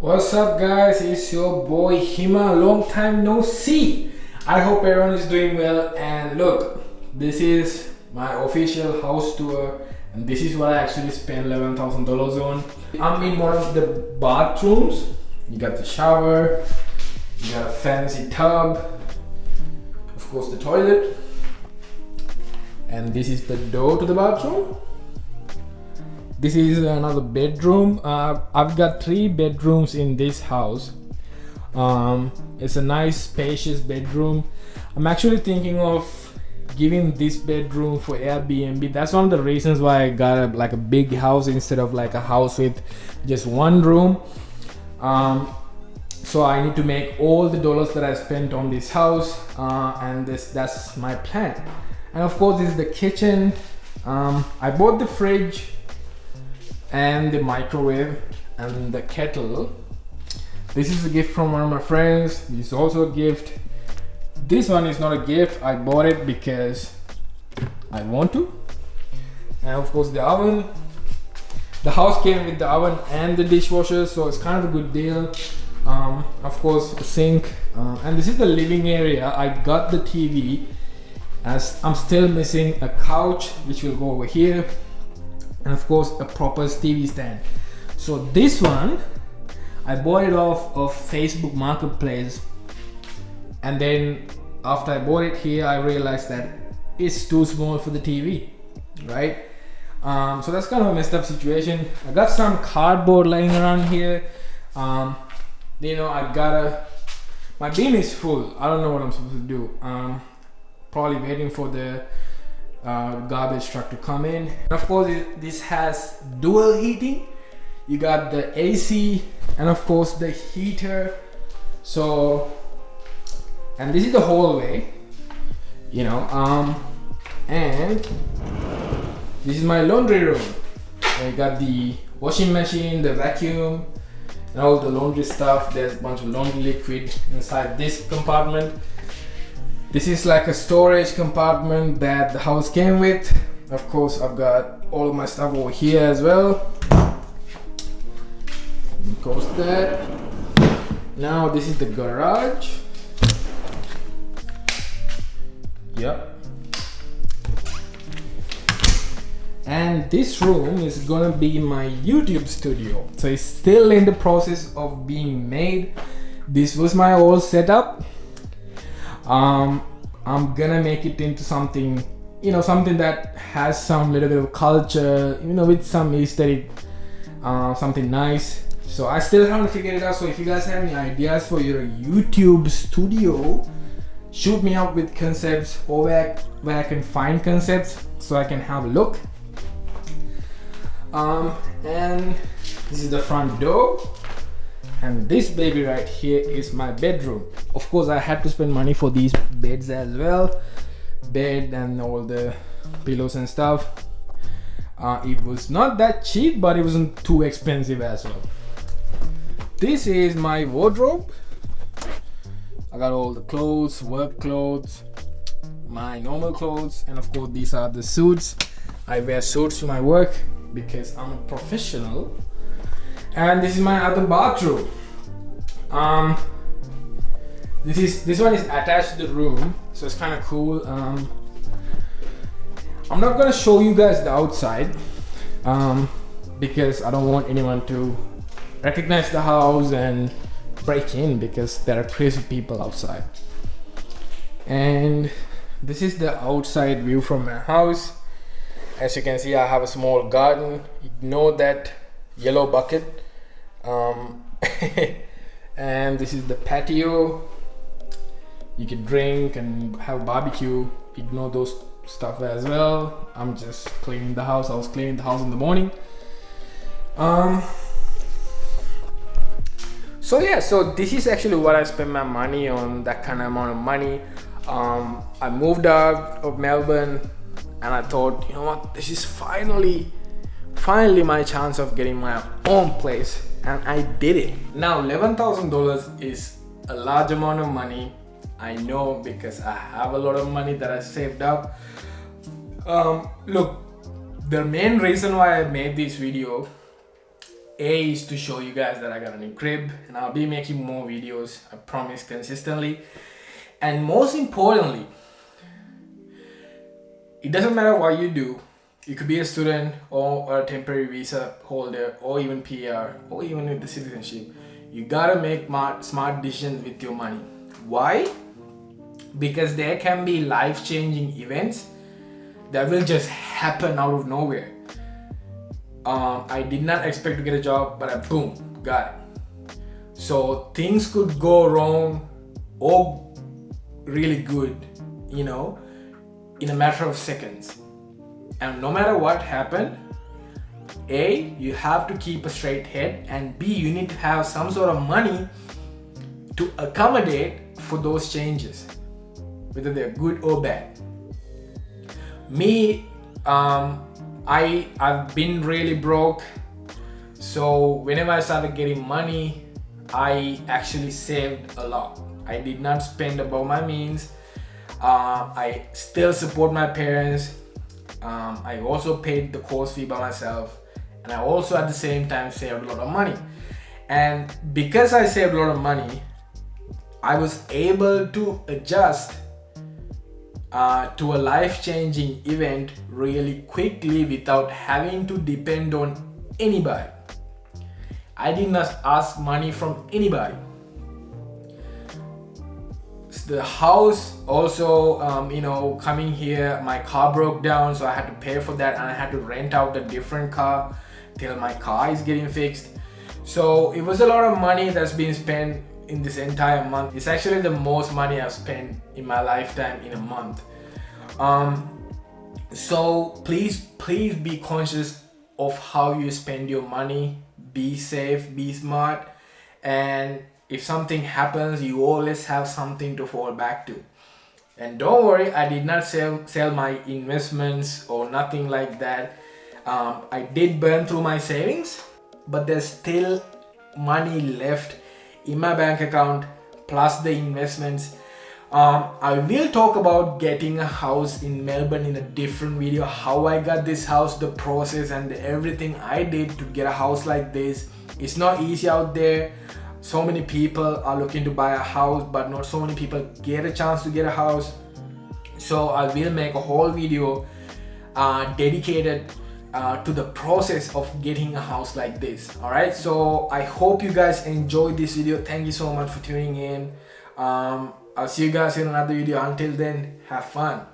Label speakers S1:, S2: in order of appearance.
S1: What's up guys, it's your boy Hima, long time no see. I hope everyone is doing well, and look, this is my official house tour and this is what I actually spent $11,000 on. I'm in one of the bathrooms. You got the shower, you got a fancy tub, of course the toilet, and this is the door to the bathroom. This is another bedroom. I've got 3 bedrooms in this house. It's a nice spacious bedroom. I'm actually thinking of giving this bedroom for Airbnb. That's one of the reasons why I got a big house instead of like a house with just one room. So I need to make all the dollars that I spent on this house, and that's my plan. And of course this is the kitchen. I bought the fridge and the microwave and the kettle. This is a gift from one of my friends. This is also a gift. This one is not a gift. I bought it because I want to. And of course the oven. The house came with the oven and the dishwasher, so it's kind of a good deal. Of course a sink, and this is the living area. I got the TV, as I'm still missing a couch which will go over here, and of course a proper TV stand. So this one I bought it off of Facebook Marketplace, and then after I bought it here I realized that it's too small for the TV, right? So that's kind of a messed up situation. I got some cardboard lying around here. You know, my bin is full. I don't know what I'm supposed to do. Probably waiting for the garbage truck to come in. And of course this has dual heating. You got the AC and of course the heater. So, and this is the hallway, you know, and this is my laundry room. I got the washing machine, the vacuum, and all the laundry stuff. There's a bunch of laundry liquid inside this compartment. This is like a storage compartment that the house came with. Of course I've got all of my stuff over here as well. Of course that. Now this is the garage. Yep. And this room is gonna be my YouTube studio. So it's still in the process of being made. This was my old setup. I'm gonna make it into something, you know, something that has some little bit of culture, you know, with some aesthetic, something nice. So I still haven't figured it out. So if you guys have any ideas for your YouTube studio, shoot me up with concepts, or where I can find concepts so I can have a look. And this is the front door, and this baby right here is my bedroom. Of course I had to spend money for these beds as well, bed and all the pillows and stuff. It was not that cheap, but it wasn't too expensive as well. This is my wardrobe. I got all the clothes, work clothes, my normal clothes, and of course these are the suits. I wear suits to my work because I'm a professional. And this is my other bathroom. This one is attached to the room, so it's kind of cool. I'm not gonna show you guys the outside because I don't want anyone to recognize the house and break in, because there are crazy people outside. And this is the outside view from my house. As you can see, I have a small garden. Ignore that yellow bucket. And this is the patio. You can drink and have barbecue. Ignore those stuff as well. I'm just cleaning the house. I was cleaning the house in the morning. So yeah, so this is actually what I spent my money on, that kind of amount of money. I moved out of Melbourne, and I thought, you know what, this is finally my chance of getting my own place, and I did it. Now $11,000 is a large amount of money. I know, because I have a lot of money that I saved up. Look, the main reason why I made this video A is to show you guys that I got a new crib, and I'll be making more videos, I promise, consistently. And most importantly, it doesn't matter what you do. You could be a student or a temporary visa holder or even PR or even with the citizenship. You gotta make smart decisions with your money. Why? Because there can be life-changing events that will just happen out of nowhere. I did not expect to get a job, but boom, got it. So things could go wrong or really good, you know, in a matter of seconds. And no matter what happened, A, you have to keep a straight head, and B, you need to have some sort of money to accommodate for those changes, whether they're good or bad. Me, I've been really broke, so whenever I started getting money, I actually saved a lot. I did not spend above my means. I still support my parents. I also paid the course fee by myself, and I also at the same time saved a lot of money. And because I saved a lot of money, I was able to adjust to a life-changing event really quickly without having to depend on anybody. I did not ask money from anybody. The house also, coming here, my car broke down, so I had to pay for that, and I had to rent out a different car till my car is getting fixed. So it was a lot of money that's been spent in this entire month. It's actually the most money I've spent in my lifetime in a month. So please be conscious of how you spend your money. Be safe, be smart, and if something happens, you always have something to fall back to. And don't worry, I did not sell my investments or nothing like that. I did burn through my savings, but there's still money left in my bank account plus the investments. I will talk about getting a house in Melbourne in a different video, how I got this house, the process and everything I did to get a house like this. It's not easy out there. So many people are looking to buy a house, but not so many people get a chance to get a house. So I will make a whole video dedicated to the process of getting a house like this. Alright, so I hope you guys enjoyed this video. Thank you so much for tuning in. I'll see you guys in another video. Until then, have fun.